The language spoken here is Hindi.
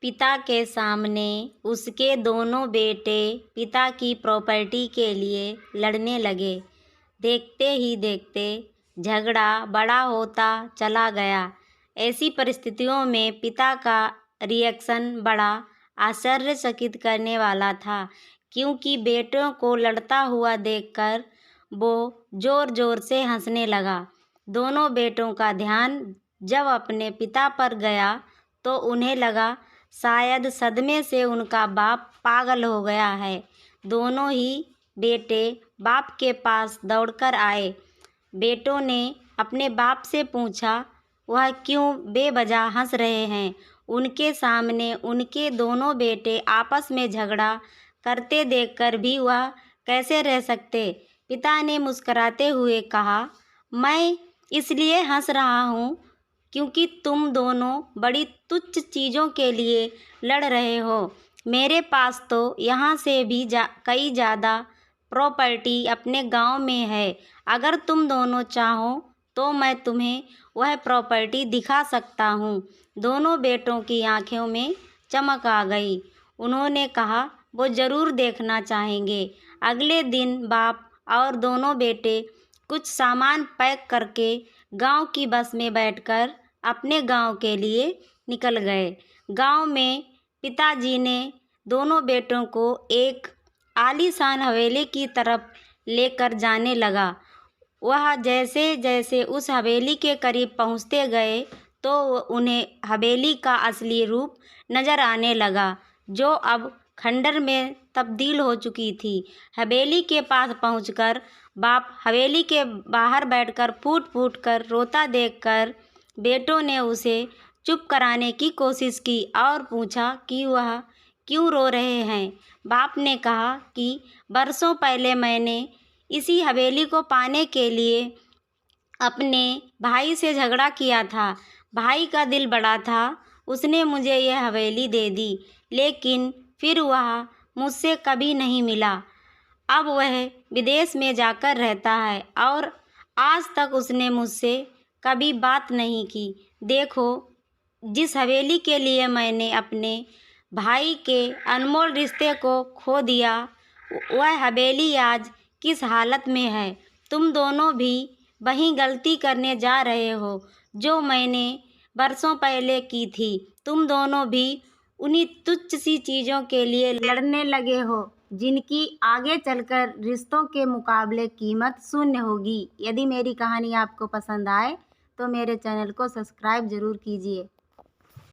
पिता के सामने उसके दोनों बेटे पिता की प्रॉपर्टी के लिए लड़ने लगे। देखते ही देखते झगड़ा बड़ा होता चला गया। ऐसी परिस्थितियों में पिता का रिएक्शन बड़ा आश्चर्यचकित करने वाला था, क्योंकि बेटों को लड़ता हुआ देखकर वो ज़ोर ज़ोर से हंसने लगा। दोनों बेटों का ध्यान जब अपने पिता पर गया तो उन्हें लगा शायद सदमे से उनका बाप पागल हो गया है। दोनों ही बेटे बाप के पास दौड़कर आए। बेटों ने अपने बाप से पूछा, वह क्यों बेवजह हंस रहे हैं। उनके सामने उनके दोनों बेटे आपस में झगड़ा करते देखकर भी वह कैसे रह सकते। पिता ने मुस्कुराते हुए कहा, मैं इसलिए हंस रहा हूँ क्योंकि तुम दोनों बड़ी तुच्छ चीज़ों के लिए लड़ रहे हो। मेरे पास तो यहाँ से भी कई ज़्यादा प्रॉपर्टी अपने गांव में है। अगर तुम दोनों चाहो तो मैं तुम्हें वह प्रॉपर्टी दिखा सकता हूँ। दोनों बेटों की आंखों में चमक आ गई। उन्होंने कहा वो ज़रूर देखना चाहेंगे। अगले दिन बाप और दोनों बेटे कुछ सामान पैक करके गांव की बस में बैठकर अपने गांव के लिए निकल गए। गांव में पिताजी ने दोनों बेटों को एक आलीशान हवेली की तरफ लेकर जाने लगा। वह जैसे जैसे उस हवेली के करीब पहुंचते गए तो उन्हें हवेली का असली रूप नज़र आने लगा, जो अब खंडर में तब्दील हो चुकी थी। हवेली के पास पहुंचकर बाप हवेली के बाहर बैठकर फूट फूट कर रोता देखकर बेटों ने उसे चुप कराने की कोशिश की और पूछा कि वह क्यों रो रहे हैं। बाप ने कहा कि बरसों पहले मैंने इसी हवेली को पाने के लिए अपने भाई से झगड़ा किया था। भाई का दिल बड़ा था, उसने मुझे यह हवेली दे दी, लेकिन फिर वह मुझसे कभी नहीं मिला। अब वह विदेश में जाकर रहता है और आज तक उसने मुझसे कभी बात नहीं की। देखो, जिस हवेली के लिए मैंने अपने भाई के अनमोल रिश्ते को खो दिया, वह हवेली आज किस हालत में है। तुम दोनों भी वही गलती करने जा रहे हो जो मैंने बरसों पहले की थी। तुम दोनों भी उन्हीं तुच्छ सी चीज़ों के लिए लड़ने लगे हो जिनकी आगे चलकर रिश्तों के मुकाबले कीमत शून्य होगी। यदि मेरी कहानी आपको पसंद आए तो मेरे चैनल को सब्सक्राइब ज़रूर कीजिए।